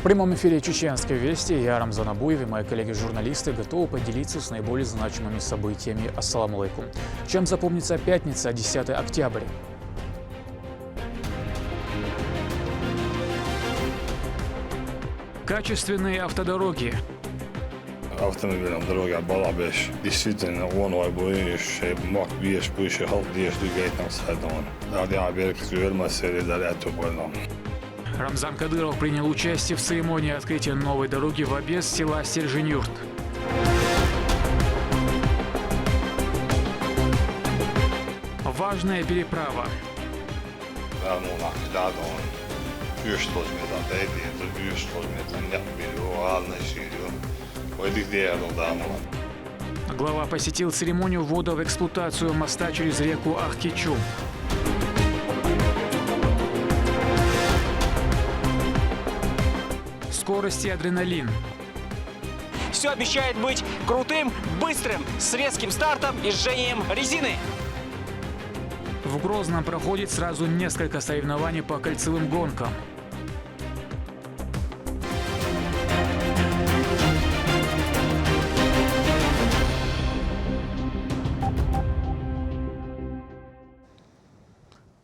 В прямом эфире «Чеченской вести» я, Рамзан Абуев, и мои коллеги-журналисты готовы поделиться с наиболее значимыми событиями. Ассаламу алейкум. Чем запомнится пятница, 10 октября? Качественные автодороги. Автомобилям дороги Балабеш действительно он боюсь, мог бьешь больше хал бьешь двигать нам садом. Ради оберег верма серии далее больно. Рамзан Кадыров принял участие в церемонии открытия новой дороги в объезд села Сержень-Юрт. Важная переправа. Глава посетил церемонию ввода в эксплуатацию моста через реку Ахкичу. Скорость и адреналин. Все обещает быть крутым, быстрым, с резким стартом и жжением резины. В Грозном проходит сразу несколько соревнований по кольцевым гонкам.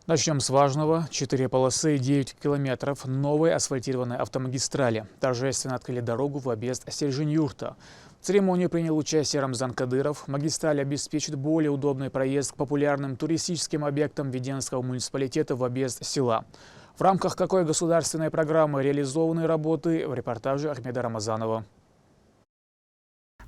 Начнем с важного. 4 полосы и 9 километров новой асфальтированной автомагистрали торжественно открыли дорогу в объезд Сержень-Юрта. В церемонии принял участие Рамзан Кадыров. Магистраль обеспечит более удобный проезд к популярным туристическим объектам Веденского муниципалитета в объезд села. В рамках какой государственной программы реализованы работы, в репортаже Ахмеда Рамазанова.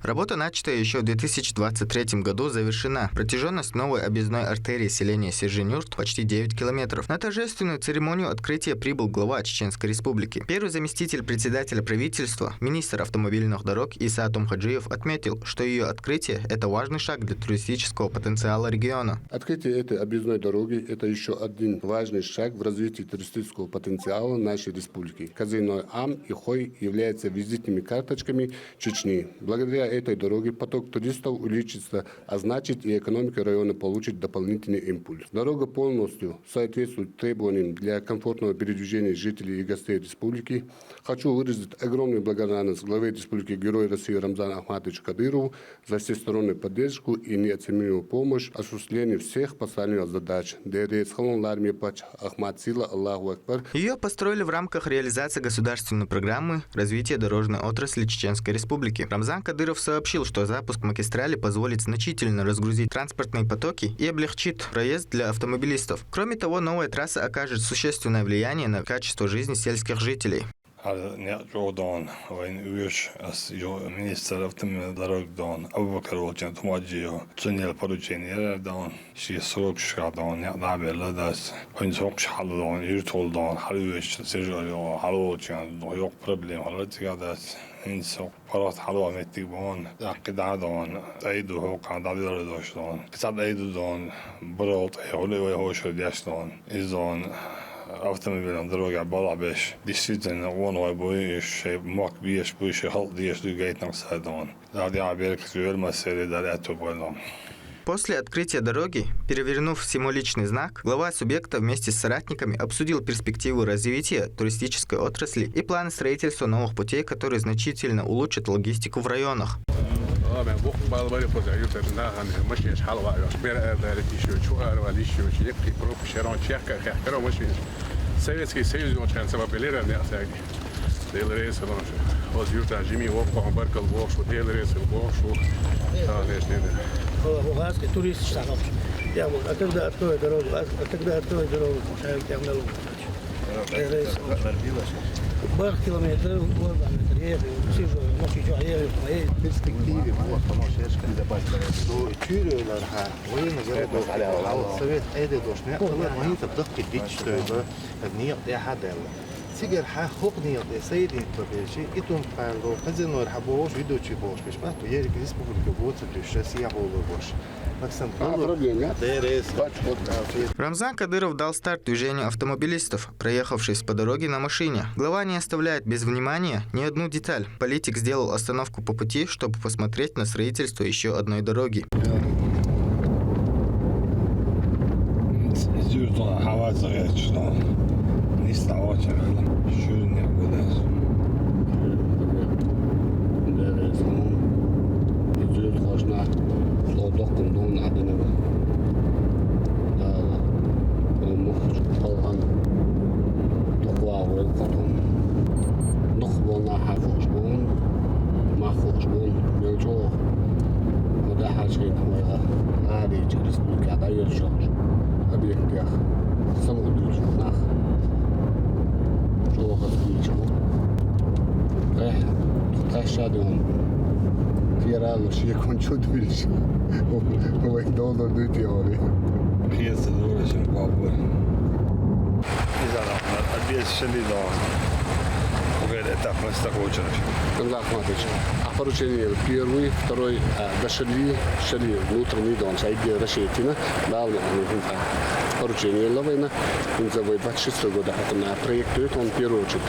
Работа, начатая еще в 2023 году, завершена. Протяженность новой объездной артерии селения Сержень-Юрт почти 9 километров. На торжественную церемонию открытия прибыл глава Чеченской Республики. Первый заместитель председателя правительства, министр автомобильных дорог Иса Тумхаджиев отметил, что ее открытие – это важный шаг для туристического потенциала региона. Открытие этой объездной дороги – это еще один важный шаг в развитии туристического потенциала нашей республики. Казиной Ам и Хой являются визитными карточками Чечни. Благодаря этой дороге поток туристов увеличится, а значит и экономика района получит дополнительный импульс. Дорога полностью соответствует требованиям для комфортного передвижения жителей и гостей республики. Хочу выразить огромную благодарность главе республики Герой России Рамзану Ахматовичу Кадырову за всестороннюю поддержку и неоценимую помощь в осуществлении всех поставленных задач. Ее построили в рамках реализации государственной программы развития дорожной отрасли Чеченской Республики. Рамзан Кадыров сообщил, что запуск магистрали позволит значительно разгрузить транспортные потоки и облегчит проезд для автомобилистов. Кроме того, новая трасса окажет существенное влияние на качество жизни сельских жителей. Министр автомобильных дорог Дон Абубакар Волчан Тумаджио принял поручение Дон срок Дон Набелладас он срок Дон Юртол Дон Халуич Сержио Халучин Дойок проблем Халатигадас إنسان فرات حلوة متيبون أكيد عادون عيدو هو قاعد على الردوش دون كساد عيدو دون برات حولي ويهوش وديش دون إذن автомобилям дороги Балабеш действительно он боюсь, мог бьешь больше хал бьешь двигать нам садом. Ради оберег верма серии далее больно. После открытия дороги, перевернув символичный знак, глава субъекта вместе с соратниками обсудил перспективы развития туристической отрасли и планы строительства новых путей, которые значительно улучшат логистику в районах. Турист штанов. Я вот, а когда откроют дорогу, тягнал. Бар километр, сижу, ночью ехал, моей перспективе вот помощешка добавить. То чуйрlar ha, oyun zararı ala Sovet ayda doşne, onlar mani tabdaq kidit ştöyle, niyat ya hadal. Sigar ha hok niyat sayidin tabeşi, itum qaldo, qazinor haboş, vidoçi boş, beş ma to yerik respublika boca düşesiya bolu boş. Рамзан Кадыров дал старт движению автомобилистов, проехавшись по дороге на машине. Глава не оставляет без внимания ни одну деталь. Политик сделал остановку по пути, чтобы посмотреть на строительство еще одной дороги. Aşağıdan kiralı şey konuşuyordu bir şey. O vakit doldurdu diyor. Piyasa uğraşın kabul. İzahlar, adliye şerli doğan. وغير этап мы с такой очередь. Камза Ахматович, поручение первый, второй, дошли, шли внутренний дом, сайди расширительно, давно поручение лавина, он за 26 года, это на проектует, он первый очередь,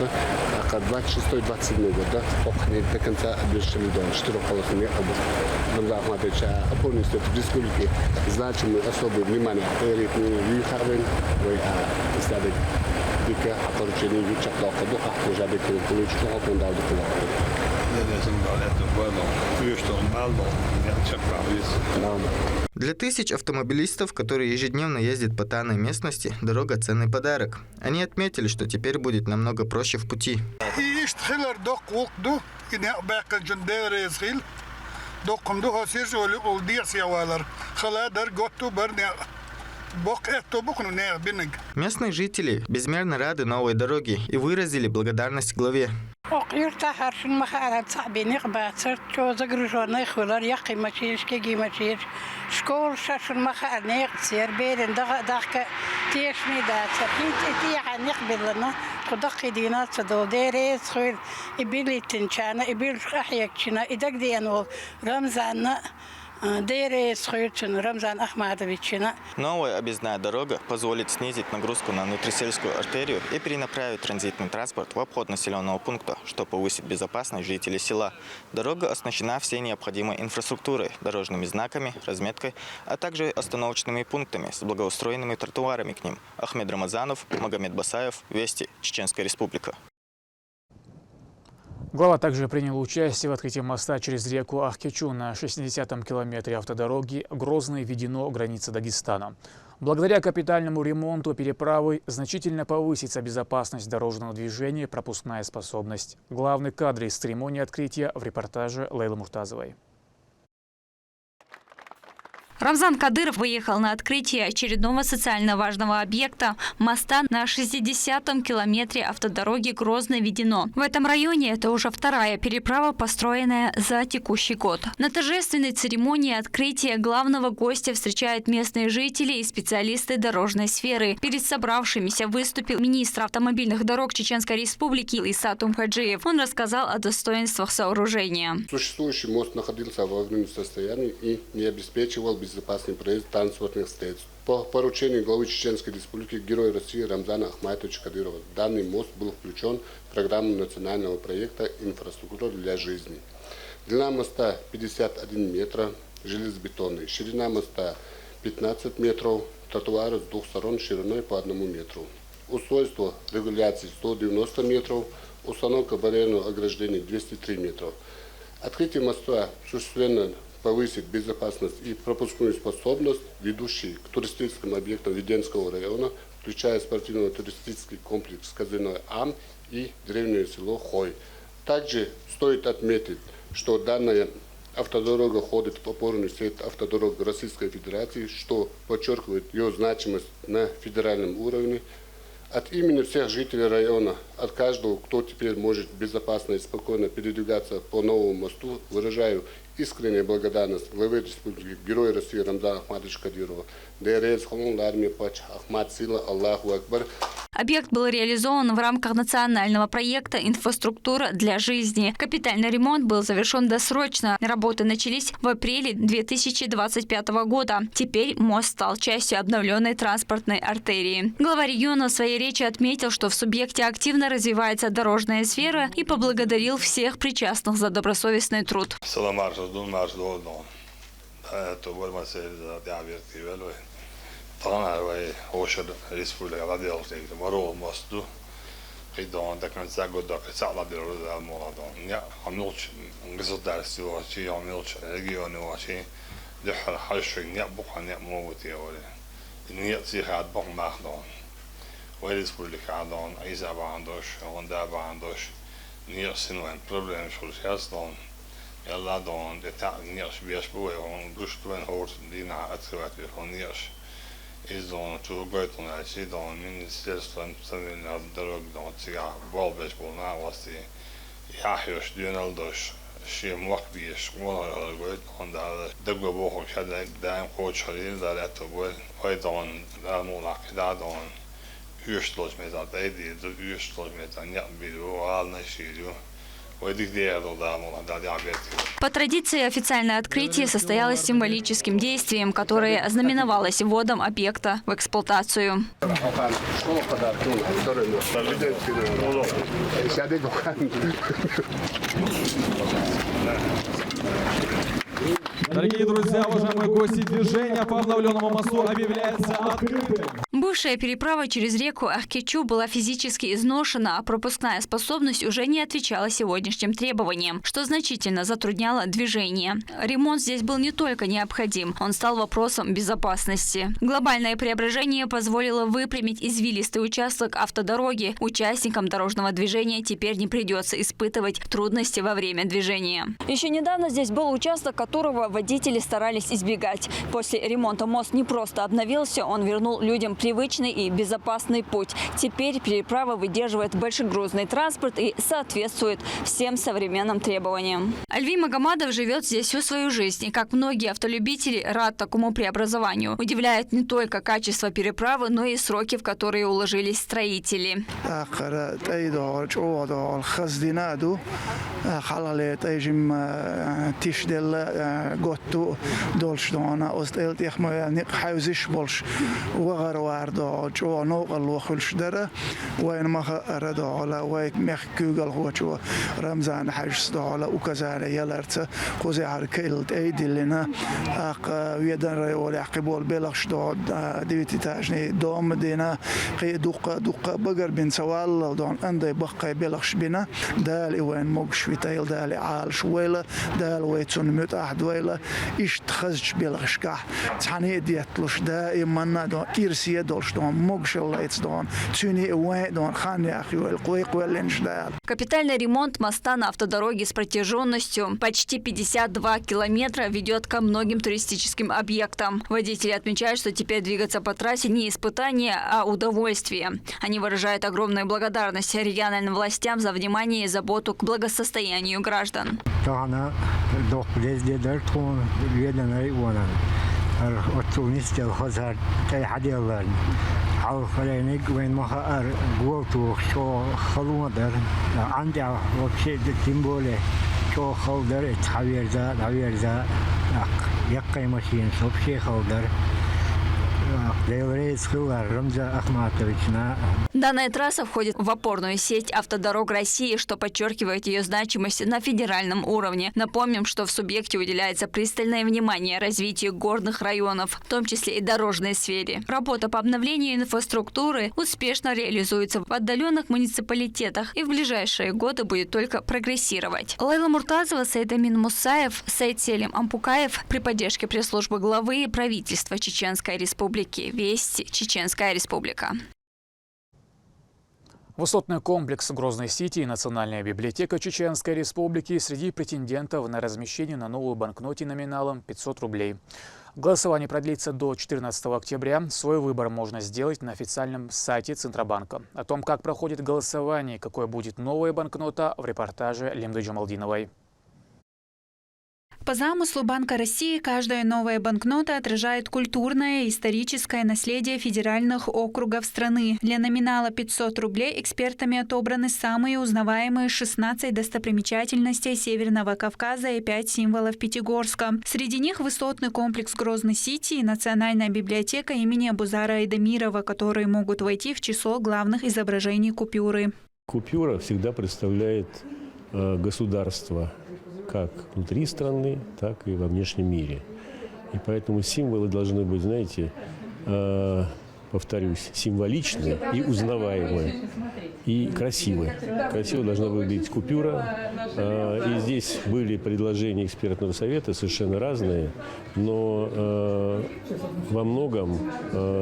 а 26-27 года, окна до конца обещали дом, 4,5 обув. Камза Ахматович, полностью в республике значимое особое внимание, ритмы, вихарвен, вы стали дика, поручение вичакло, уже бы получил, он дал документ. Для тысяч автомобилистов, которые ежедневно ездят по данной местности, дорога – ценный подарок. Они отметили, что теперь будет намного проще в пути. Местные жители безмерно рады новой дороге и выразили благодарность главе. Новая объездная дорога позволит снизить нагрузку на внутрисельскую артерию и перенаправить транзитный транспорт в обход населенного пункта, что повысит безопасность жителей села. Дорога оснащена всей необходимой инфраструктурой, дорожными знаками, разметкой, а также остановочными пунктами с благоустроенными тротуарами к ним. Ахмед Рамазанов, Магомед Басаев, Вести, Чеченская Республика. Глава также принял участие в открытии моста через реку Ахкечу на 60-м километре автодороги Грозный-Ведено, граница Дагестана. Благодаря капитальному ремонту переправы значительно повысится безопасность дорожного движения и пропускная способность. Главный кадр из церемонии открытия в репортаже Лейлы Муртазовой. Рамзан Кадыров выехал на открытие очередного социально важного объекта – моста на 60-м километре автодороги Грозный-Ведено. В этом районе это уже вторая переправа, построенная за текущий год. На торжественной церемонии открытия главного гостя встречают местные жители и специалисты дорожной сферы. Перед собравшимися выступил министр автомобильных дорог Чеченской Республики Исат Умхаджиев. Он рассказал о достоинствах сооружения. Существующий мост находился в аварийном состоянии и не обеспечивал безопасный проезд транспортных средств. По поручению главы Чеченской Республики Героя России Рамзана Ахматовича Кадырова данный мост был включен в программу национального проекта «Инфраструктура для жизни». Длина моста 51 метра, железобетонный, ширина моста 15 метров, тротуары с двух сторон шириной по 1 метру. Устройство регуляции 190 метров, установка барьерного ограждения 203 метра. Открытие моста осуществлено повысить безопасность и пропускную способность, ведущей к туристическим объектам Веденского района, включая спортивно-туристический комплекс казино «Ам» и древнее село Хой. Также стоит отметить, что данная автодорога входит в опорную сеть автодорог Российской Федерации, что подчеркивает ее значимость на федеральном уровне. От имени всех жителей района, от каждого, кто теперь может безопасно и спокойно передвигаться по новому мосту, выражаю искреннюю благодарность главе республики, Герою России Рамзану Ахматовичу Кадырову. Аллаху Акбар. Объект был реализован в рамках национального проекта «Инфраструктура для жизни». Капитальный ремонт был завершен досрочно. Работы начались в апреле 2025 года. Теперь мост стал частью обновленной транспортной артерии. Глава региона в своей речи отметил, что в субъекте активно развивается дорожная сфера и поблагодарил всех причастных за добросовестный труд. طبعا هو هوشر ريسبوليكا راديو ستيك مرو ماستو قيدون دكان ساغو دك سالا ديرو الموضوع يا عملوش نقصد درس واشي عملوش ريجيون واشي دحر حشر يا بوخ يا موتي ولا ني تصيح عاد بوخ ماخدون وريسبوليكا عندون ايزا باندوش وندا باندوش ني سنوان بروبليم شولش هاستون يلا دون دتا نيش بيش بوي اون دوشتوين هورت دينا اتسوات نيش Izdon čuvajton reći da ministarstvo nacionalnog doroga da ciga bolbeš bolna vlasti ja još djenal doš شيء مقبيش ولا قلت عن ده دقوا بوخو كذا دام قوت شرير ده تقول أيضا دانو لقدا دان يشتلش ميزان تأدي يشتلش ميزان يقبلوا وعلى نشيلوا. По традиции, официальное открытие состоялось символическим действием, которое ознаменовалось вводом объекта в эксплуатацию. Дорогие друзья, уважаемые гости, движение по обновленному мосту объявляется открытым. Бывшая переправа через реку Ахкечу была физически изношена, а пропускная способность уже не отвечала сегодняшним требованиям, что значительно затрудняло движение. Ремонт здесь был не только необходим, он стал вопросом безопасности. Глобальное преображение позволило выпрямить извилистый участок автодороги. Участникам дорожного движения теперь не придется испытывать трудности во время движения. Еще недавно здесь был участок, которого водители старались избегать. После ремонта мост не просто обновился, он вернул людям привычный и безопасный путь. Теперь переправа выдерживает большегрузный транспорт и соответствует всем современным требованиям. Альви Магомадов живет здесь всю свою жизнь и, как многие автолюбители, рад такому преобразованию. Удивляет не только качество переправы, но и сроки, в которые уложились строители. وين ما أراد على وين مخ كوجل هو شو رمزان حجز على وكذا يلرت خوزي عركيل أيدي لنا ويدنا ولا قبول بلغش ديوتي تاجني دوم دينا قي دوق بقر بين سوال دون عندي بقى بلغش بنا دال وين موجش في تايل دال عال شويلة دال ويتون مت أحد ويلا إيش تخزج بلغش كه تحني ديتلوش دائما دون إرسية دولش دون موجش الله يتصدون توني وين دون خاني أخي والقويق والإنشدال. Капитальный ремонт моста на автодороге с протяженностью почти 52 километра ведет ко многим туристическим объектам. Водители отмечают, что теперь двигаться по трассе не испытание, а удовольствие. Они выражают огромную благодарность региональным властям за внимание и заботу к благосостоянию граждан. عالفلانيك وين ما خار قوتو شو خلودر عندي وبشيء تيمبولي شو خلودر تحوير ذا يقي ماشين شو بشيء خلودر. Данная трасса входит в опорную сеть автодорог России, что подчеркивает ее значимость на федеральном уровне. Напомним, что в субъекте уделяется пристальное внимание развитию горных районов, в том числе и дорожной сфере. Работа по обновлению инфраструктуры успешно реализуется в отдаленных муниципалитетах и в ближайшие годы будет только прогрессировать. Лейла Муртазова, Саид Амин Мусаев, Саид Селим Ампукаев при поддержке пресс-службы главы и правительства Чеченской Республики. Вести, Чеченская Республика. Высотный комплекс Грозный-Сити и Национальная библиотека Чеченской Республики среди претендентов на размещение на новую банкноте номиналом 500 рублей. Голосование продлится до 14 октября. Свой выбор можно сделать на официальном сайте Центробанка. О том, как проходит голосование и какой будет новая банкнота, в репортаже Лемды Джамалдиновой. По замыслу Банка России каждая новая банкнота отражает культурное и историческое наследие федеральных округов страны. Для номинала 500 рублей экспертами отобраны самые узнаваемые 16 достопримечательностей Северного Кавказа и 5 символов Пятигорска. Среди них высотный комплекс Грозный-Сити и Национальная библиотека имени Абузара Айдамирова, которые могут войти в число главных изображений купюры. Купюра всегда представляет государство как внутри страны, так и во внешнем мире. И поэтому символы должны быть, знаете, повторюсь, символичные и узнаваемые, и красивые. Красиво должна выглядеть купюра. И здесь были предложения экспертного совета совершенно разные, но во многом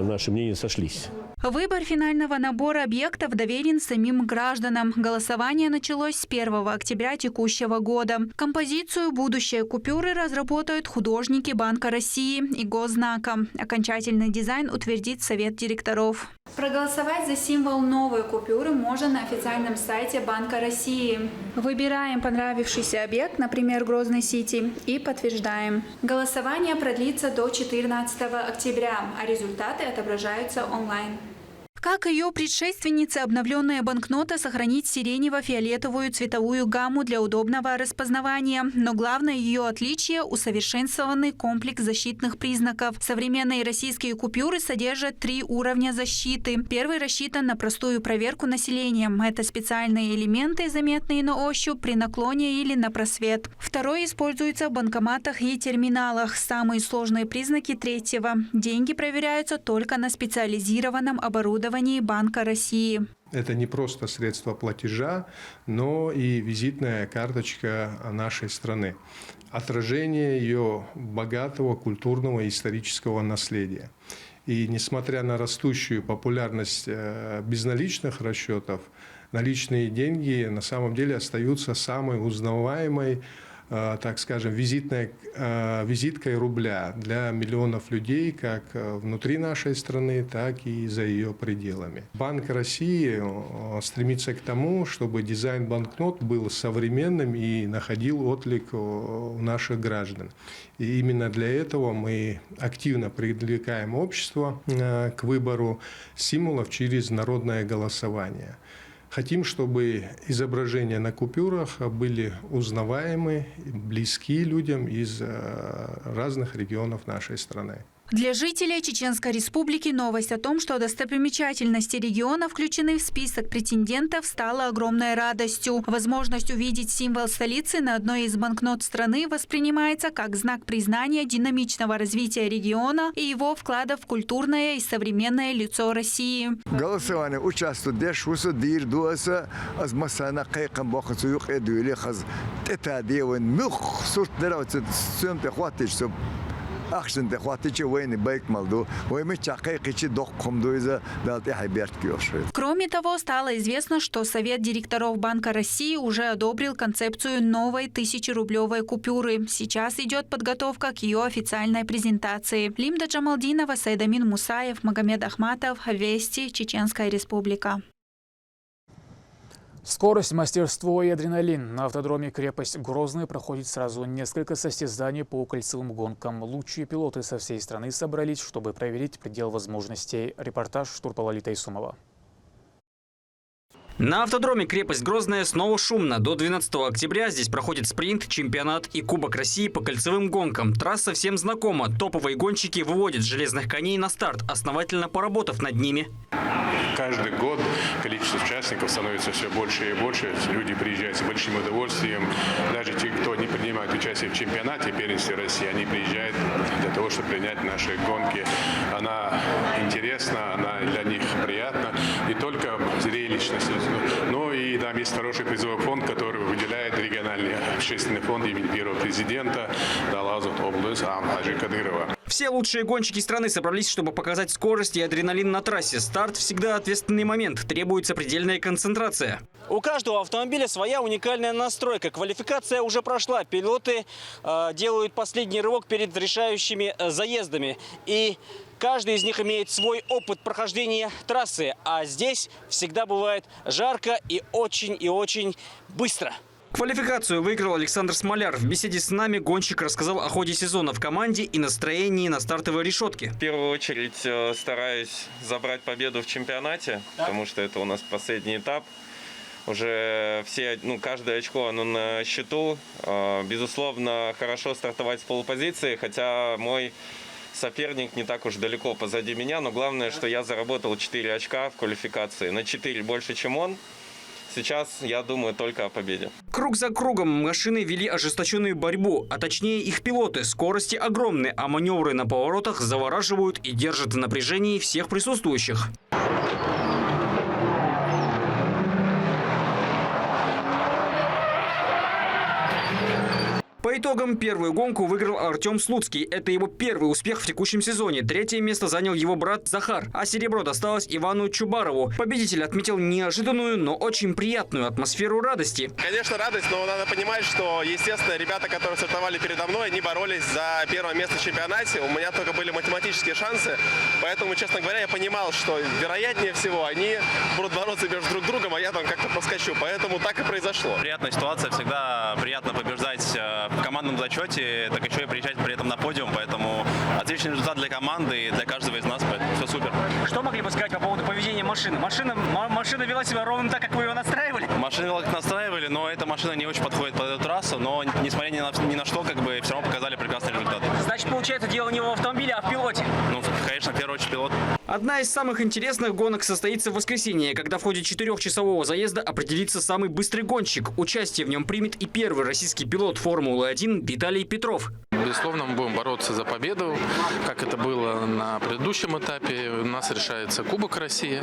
наши мнения сошлись. Выбор финального набора объектов доверен самим гражданам. Голосование началось с 1 октября текущего года. Композицию «Будущее купюры» разработают художники Банка России и Госзнака. Окончательный дизайн утвердит Совет директоров. Проголосовать за символ новой купюры можно на официальном сайте Банка России. Выбираем понравившийся объект, например, Грозный Сити, и подтверждаем. Голосование продлится до 14 октября, а результаты отображаются онлайн. Как ее предшественница, обновленная банкнота сохранит сиренево-фиолетовую цветовую гамму для удобного распознавания. Но главное ее отличие – усовершенствованный комплекс защитных признаков. Современные российские купюры содержат 3 уровня защиты. Первый рассчитан на простую проверку населением. Это специальные элементы, заметные на ощупь при наклоне или на просвет. Второй используется в банкоматах и терминалах. Самые сложные признаки третьего. Деньги проверяются только на специализированном оборудовании Банка России. Это не просто средство платежа, но и визитная карточка нашей страны. Отражение ее богатого культурного и исторического наследия. И несмотря на растущую популярность безналичных расчетов, наличные деньги на самом деле остаются самой узнаваемой, так скажем, визиткой рубля для миллионов людей как внутри нашей страны, так и за ее пределами. Банк России стремится к тому, чтобы дизайн банкнот был современным и находил отклик у наших граждан. И именно для этого мы активно привлекаем общество к выбору символов через народное голосование. Хотим, чтобы изображения на купюрах были узнаваемы, близки людям из разных регионов нашей страны. Для жителей Чеченской Республики новость о том, что достопримечательности региона включены в список претендентов, стала огромной радостью. Возможность увидеть символ столицы на одной из банкнот страны воспринимается как знак признания динамичного развития региона и его вклада в культурное и современное лицо России. Голосование участвует Кроме того, стало известно, что Совет директоров Банка России уже одобрил концепцию новой 1000-рублевой купюры. Сейчас идет подготовка к ее официальной презентации. Лимда Джамалдинова, Сайдамин Мусаев, Магомед Ахматов, Вести, Чеченская Республика. Скорость, мастерство и адреналин. На автодроме «Крепость Грозный» проходит сразу несколько состязаний по кольцевым гонкам. Лучшие пилоты со всей страны собрались, чтобы проверить предел возможностей. Репортаж Штурпала Тайсумова. На автодроме «Крепость Грозная» снова шумно. До 12 октября здесь проходит спринт, чемпионат и Кубок России по кольцевым гонкам. Трасса всем знакома. Топовые гонщики выводят железных коней на старт, основательно поработав над ними. Каждый год количество участников становится все больше и больше. Люди приезжают с большим удовольствием. Даже те, кто не принимает участие в чемпионате первенства России, они приезжают для того, чтобы принять наши гонки. Она интересна, она для них приятна. Не только зрелищность, но и там есть хороший призовой фонд, который выделяет региональный общественный фонд имени первого президента Далазут область Амхаджи Кадырова. Все лучшие гонщики страны собрались, чтобы показать скорость и адреналин на трассе. Старт всегда ответственный момент, требуется предельная концентрация. У каждого автомобиля своя уникальная настройка. Квалификация уже прошла. Пилоты делают последний рывок перед решающими заездами. И каждый из них имеет свой опыт прохождения трассы. А здесь всегда бывает жарко и очень быстро. Квалификацию выиграл Александр Смоляр. В беседе с нами гонщик рассказал о ходе сезона в команде и настроении на стартовой решетке. В первую очередь стараюсь забрать победу в чемпионате, потому что это у нас последний этап. Уже каждое очко оно на счету. Безусловно, хорошо стартовать с полупозиции, хотя мой соперник не так уж далеко позади меня. Но главное, что я заработал 4 очка в квалификации. На 4 больше, чем он. Сейчас я думаю только о победе. Круг за кругом машины вели ожесточенную борьбу, а точнее их пилоты. Скорости огромные, а маневры на поворотах завораживают и держат в напряжении всех присутствующих. По По итогам первую гонку выиграл Артем Слуцкий. Это его первый успех в текущем сезоне. Третье место занял его брат Захар, а серебро досталось Ивану Чубарову. Победитель отметил неожиданную, но очень приятную атмосферу радости. Конечно, радость, но надо понимать, что, естественно, ребята, которые стартовали передо мной, они боролись за первое место в чемпионате. У меня только были математические шансы, поэтому, честно говоря, я понимал, что вероятнее всего они будут бороться между друг другом, а я там как-то проскочу. Поэтому так и произошло. Приятная ситуация, всегда приятно побеждать в командном зачете, так еще и приезжать при этом на подиум, поэтому отличный результат для команды и для каждого из нас, поэтому все супер. Что могли бы сказать по поводу поведения машины? Машина вела себя ровно так, как вы ее настраивали? Машину настраивали, но эта машина не очень подходит под эту трассу, но несмотря ни на что, как бы все равно показали прекрасный результат. Значит, получается, дело не в автомобиле, а в пилоте? Ну, конечно, в первую очередь пилот. Одна из самых интересных гонок состоится в воскресенье, когда в ходе 4-часового заезда определится самый быстрый гонщик. Участие в нем примет и первый российский пилот Формулы-1 Виталий Петров. Безусловно, мы будем бороться за победу, как это было на предыдущем этапе. У нас решается Кубок России,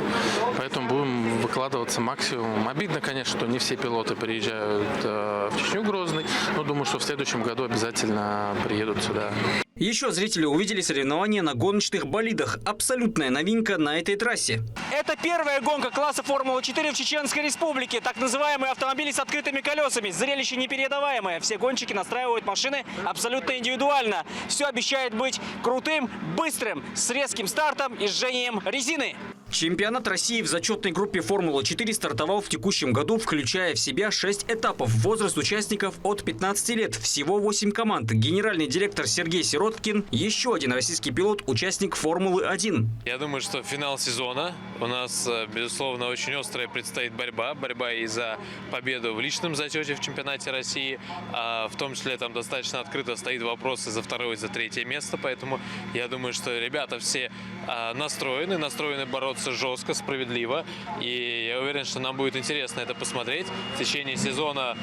поэтому будем выкладываться максимум. Обидно, конечно, что не все пилоты приезжают в Чечню Грозный, но думаю, что в следующем году обязательно приедут сюда. Еще зрители увидели соревнования на гоночных болидах. Абсолютная новинка на этой трассе. Это первая гонка класса Формулы-4 в Чеченской Республике. Так называемые автомобили с открытыми колесами. Зрелище непередаваемое. Все гонщики настраивают машины абсолютно индивидуально. Все обещает быть крутым, быстрым, с резким стартом и жжением резины. Чемпионат России в зачетной группе Формулы-4 стартовал в текущем году, включая в себя 6 этапов. Возраст участников от 15 лет. Всего 8 команд. Генеральный директор Сергей Сироткин, еще один российский пилот, участник Формулы-1. Я думаю, что финал сезона. У нас, безусловно, очень острая предстоит борьба. Борьба и за победу в личном зачете в чемпионате России. В том числе там достаточно открыто стоит вопрос и за второе, и за третье место. Поэтому я думаю, что ребята все настроены бороться жестко, справедливо. И я уверен, что нам будет интересно это посмотреть. В течение сезона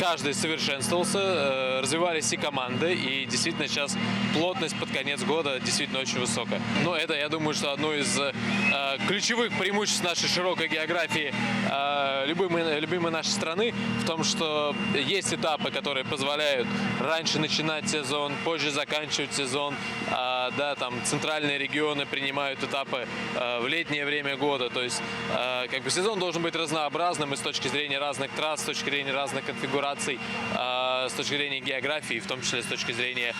каждый совершенствовался, развивались и команды. И действительно сейчас плотность под конец года действительно очень высокая. Но это, я думаю, что одно из ключевых преимуществ нашей широкой географии любимой нашей страны в том, что есть этапы, которые позволяют раньше начинать сезон, позже заканчивать сезон. Там центральные регионы принимают этапы в летнее время года. То есть сезон должен быть разнообразным и с точки зрения разных трасс, с точки зрения разных конфигураций, с точки зрения географии, в том числе с точки зрения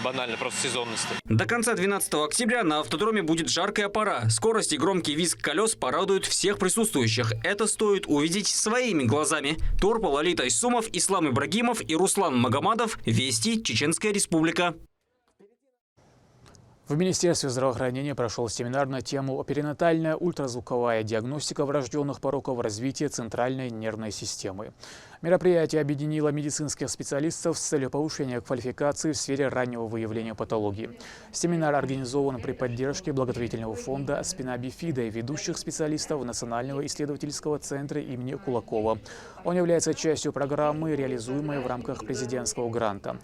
банально просто сезонности. До конца 12 октября на автодроме будет жаркая пора. Скорость и громкий визг колес порадуют всех присутствующих. Это стоит увидеть своими глазами. Турпо, Лолита Исумов, Ислам Ибрагимов и Руслан Магомадов. Вести, Чеченская Республика. В Министерстве здравоохранения прошел семинар на тему «Перинатальная ультразвуковая диагностика врожденных пороков развития центральной нервной системы». Мероприятие объединило медицинских специалистов с целью повышения квалификации в сфере раннего выявления патологии. Семинар организован при поддержке благотворительного фонда «Спина Бифида» и ведущих специалистов Национального исследовательского центра имени Кулакова. Он является частью программы, реализуемой в рамках президентского гранта.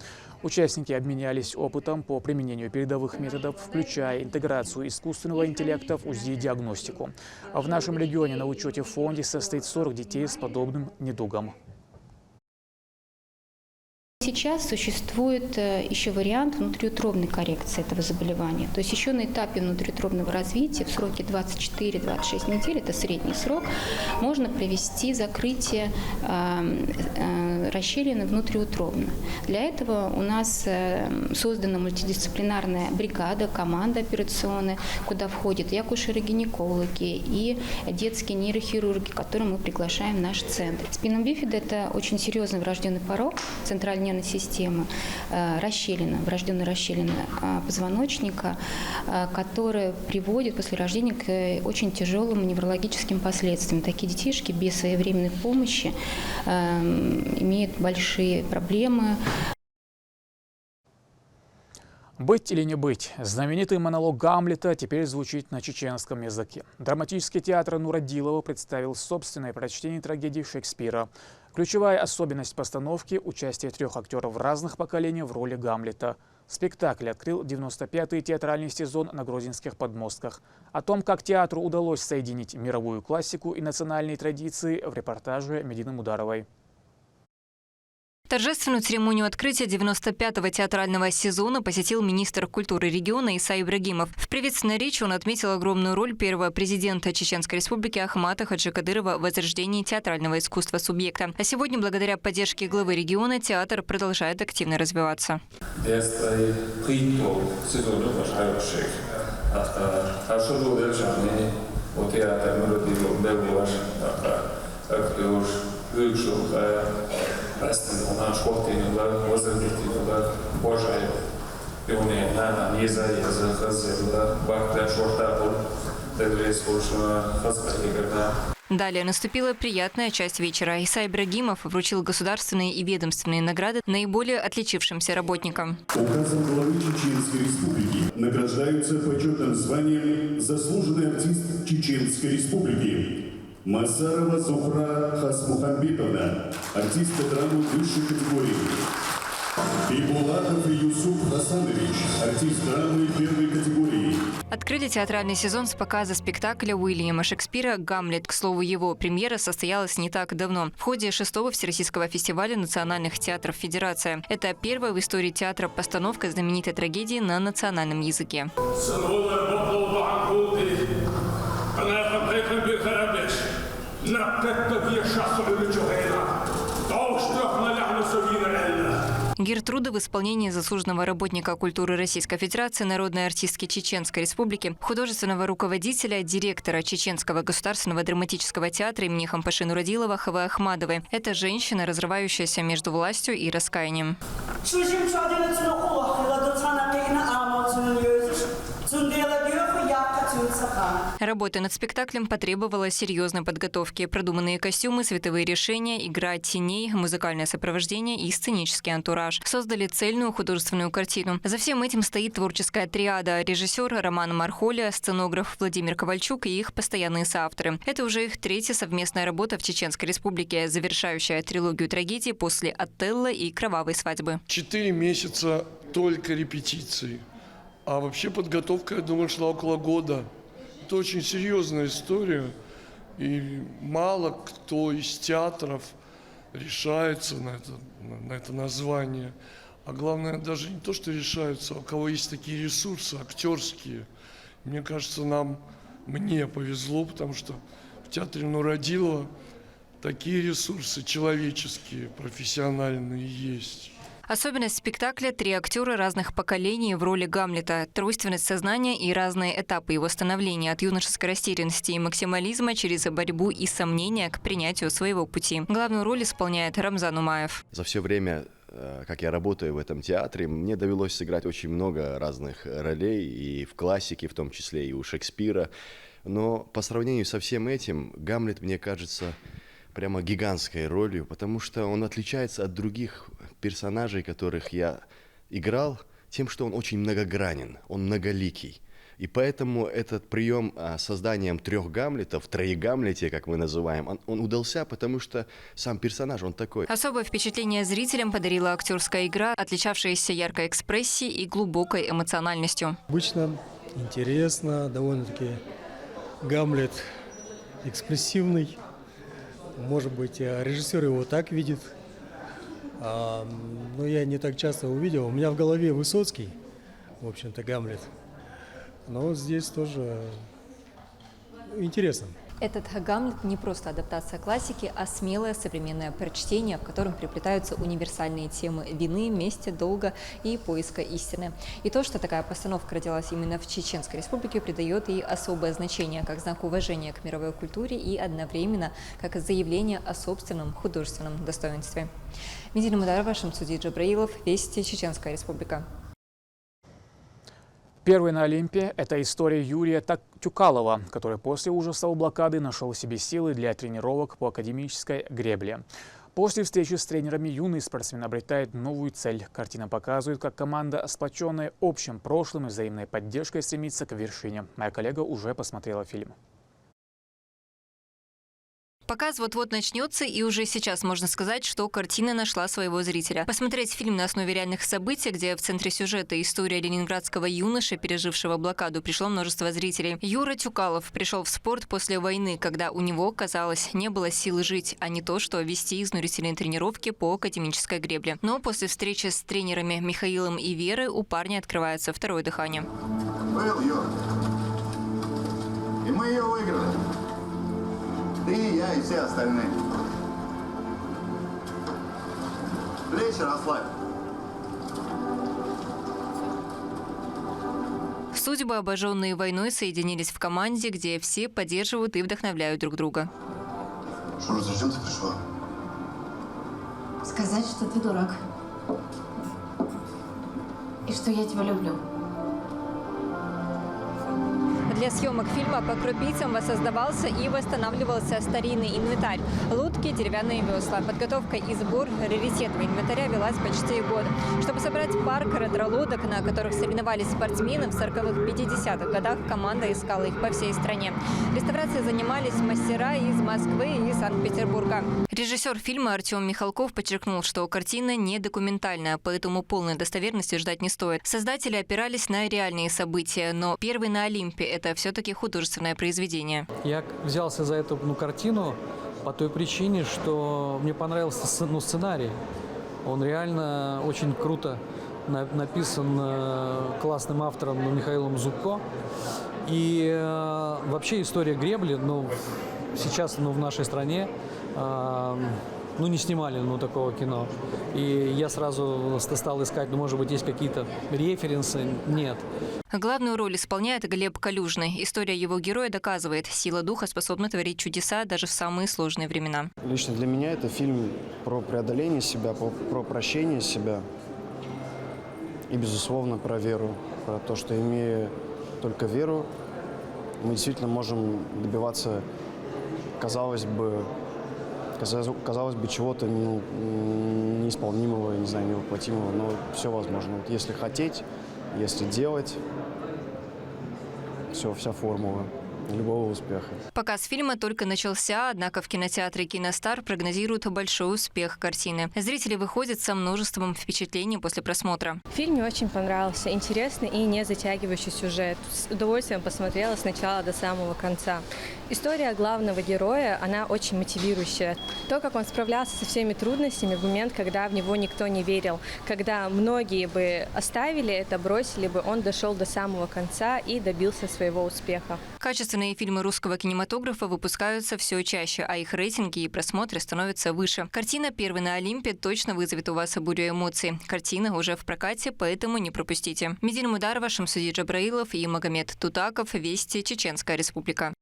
Участники обменялись опытом по применению передовых методов, включая интеграцию искусственного интеллекта в УЗИ и диагностику. В нашем регионе на учете в фонде состоит 40 детей с подобным недугом. Сейчас существует еще вариант внутриутробной коррекции этого заболевания. То есть еще на этапе внутриутробного развития в сроке 24-26 недель, это средний срок, можно провести закрытие расщелины внутриутробно. Для этого у нас создана мультидисциплинарная бригада, команда операционная, куда входят и акушеры-гинекологи, и детские нейрохирурги, которые мы приглашаем в наш центр. Спина бифида – это очень серьезный врожденный порок центральной нервной системы, врожденная расщелина позвоночника, которая приводит после рождения к очень тяжелым неврологическим последствиям. Такие детишки без своевременной помощи имеют большие проблемы. «Быть или не быть» – знаменитый монолог Гамлета теперь звучит на чеченском языке. Драматический театр Нурадилова представил собственное прочтение трагедии Шекспира. Ключевая особенность постановки – участие 3 актеров разных поколений в роли Гамлета. Спектакль открыл 95-й театральный сезон на Грозинских подмостках. О том, как театру удалось соединить мировую классику и национальные традиции, в репортаже Медины Мударовой. Торжественную церемонию открытия 95-го театрального сезона посетил министр культуры региона Иса Ибрагимов. В приветственной речи он отметил огромную роль первого президента Чеченской Республики Ахмата Хаджи Кадырова в возрождении театрального искусства субъекта. А сегодня, благодаря поддержке главы региона, театр продолжает активно развиваться. Далее наступила приятная часть вечера. Иса Ибрагимов вручил государственные и ведомственные награды наиболее отличившимся работникам. Указом главы Чеченской Республики награждаются почетным званием заслуженный артист Чеченской Республики Масарова Зухра Хасмухамбетовна, артистка драмы высшей категории. Бибулатов Юсуф Хасанович, артист драмы первой категории. Открыли театральный сезон с показа спектакля Уильяма Шекспира «Гамлет». К слову, его премьера состоялась не так давно, в ходе 6-го Всероссийского фестиваля национальных театров «Федерация». Это первая в истории театра постановка знаменитой трагедии на национальном языке. Гертруда в исполнении заслуженного работника культуры Российской Федерации, народной артистки Чеченской Республики, художественного руководителя, директора Чеченского государственного драматического театра имени Хампаши Нурадилова Хавы Ахмадовой. Это женщина, разрывающаяся между властью и раскаянием. Работа над спектаклем потребовала серьезной подготовки. Продуманные костюмы, световые решения, игра теней, музыкальное сопровождение и сценический антураж. Создали цельную художественную картину. За всем этим стоит творческая триада. Режиссер Роман Мархоля, сценограф Владимир Ковальчук и их постоянные соавторы. Это уже их третья совместная работа в Чеченской Республике, завершающая трилогию трагедий после «Отелло» и «Кровавой свадьбы». 4 месяца только репетиции. А вообще подготовка, я думаю, шла около года. Это очень серьезная история. И мало кто из театров решается на это название. А главное, даже не то, что решаются, а у кого есть такие ресурсы актерские. Мне кажется, мне повезло, потому что в театре Нурадилова такие ресурсы человеческие, профессиональные есть. Особенность спектакля – 3 актера разных поколений в роли Гамлета, тройственность сознания и разные этапы его становления от юношеской растерянности и максимализма через борьбу и сомнения к принятию своего пути. Главную роль исполняет Рамзан Умаев. За все время, как я работаю в этом театре, мне довелось сыграть очень много разных ролей, и в классике, в том числе и у Шекспира. Но по сравнению со всем этим, Гамлет, мне кажется, прямо гигантской ролью, потому что он отличается от других персонажей, которых я играл, тем, что он очень многогранен, он многоликий. И поэтому этот прием созданием 3 Гамлетов, троегамлете, как мы называем, он удался, потому что сам персонаж, он такой. Особое впечатление зрителям подарила актерская игра, отличавшаяся яркой экспрессией и глубокой эмоциональностью. Обычно интересно, довольно-таки Гамлет экспрессивный. Может быть, режиссер его так видит, но я не так часто увидел. У меня в голове Высоцкий, в общем-то, Гамлет. Но здесь тоже интересно. Этот Гамлет не просто адаптация классики, а смелое современное прочтение, в котором переплетаются универсальные темы вины, мести, долга и поиска истины. И то, что такая постановка родилась именно в Чеченской Республике, придает ей особое значение, как знак уважения к мировой культуре и одновременно как заявление о собственном художественном достоинстве. Медина Мударова, Шамсуди Джабраилов, Вести, Чеченская Республика. Первый на Олимпе – это история Юрия Тюкалова, который после ужасов блокады нашел в себе силы для тренировок по академической гребле. После встречи с тренерами юный спортсмен обретает новую цель. Картина показывает, как команда, сплоченная общим прошлым и взаимной поддержкой, стремится к вершине. Моя коллега уже посмотрела фильм. Показ вот-вот начнется, и уже сейчас можно сказать, что картина нашла своего зрителя. Посмотреть фильм на основе реальных событий, где в центре сюжета история ленинградского юноши, пережившего блокаду, пришло множество зрителей. Юра Тюкалов пришел в спорт после войны, когда у него, казалось, не было сил жить, а не то, что вести изнурительные тренировки по академической гребле. Но после встречи с тренерами Михаилом и Верой у парня открывается второе дыхание. Был, Юр. И мы ее выиграли. Ты, я и все остальные. Плечи расслабь. Судьбы, обожженные войной, соединились в команде, где все поддерживают и вдохновляют друг друга. Шура, зачем ты пришла? Сказать, что ты дурак. И что я тебя люблю. Для съемок фильма по крупицам воссоздавался и восстанавливался старинный инвентарь. Лодки, деревянные весла. Подготовка и сбор раритетного инвентаря велась почти год. Чтобы собрать парк ретролодок, на которых соревновались спортсмены, в 40-х-50-х годах команда искала их по всей стране. Реставрацией занимались мастера из Москвы и Санкт-Петербурга. Режиссер фильма Артем Михалков подчеркнул, что картина не документальная, поэтому полной достоверности ждать не стоит. Создатели опирались на реальные события, но «Первый на Олимпе» — это все-таки художественное произведение. Я взялся за эту картину по той причине, что мне понравился сценарий. Он реально очень круто написан классным автором Михаилом Зубко. И вообще история гребли, сейчас в нашей стране не снимали такого кино. И я сразу стал искать, может быть, есть какие-то референсы. Нет. Главную роль исполняет Глеб Калюжный. История его героя доказывает, сила духа способна творить чудеса даже в самые сложные времена. Лично для меня это фильм про преодоление себя, про прощение себя и, безусловно, про веру. Про то, что, имея только веру, мы действительно можем добиваться, казалось бы, чего-то неисполнимого, невоплотимого, но все возможно. Если хотеть, если делать, вся формула любого успеха. Показ фильма только начался, однако в кинотеатре «Киностар» прогнозируют большой успех картины. Зрители выходят со множеством впечатлений после просмотра. Фильм мне очень понравился. Интересный и не затягивающий сюжет. С удовольствием посмотрела с начала до самого конца. История главного героя, она очень мотивирующая. То, как он справлялся со всеми трудностями в момент, когда в него никто не верил, когда многие бы оставили это, бросили бы, он дошел до самого конца и добился своего успеха. Качественные фильмы русского кинематографа выпускаются все чаще, а их рейтинги и просмотры становятся выше. Картина «Первый на Олимпе» точно вызовет у вас бурю эмоций. Картина уже в прокате, поэтому не пропустите. Медина Мударова, Шамсудин Джабраилов и Магомед Тутаков. Вести, Чеченская Республика.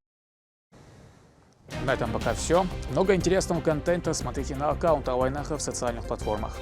На этом пока все. Много интересного контента смотрите на аккаунт Алайнаха в социальных платформах.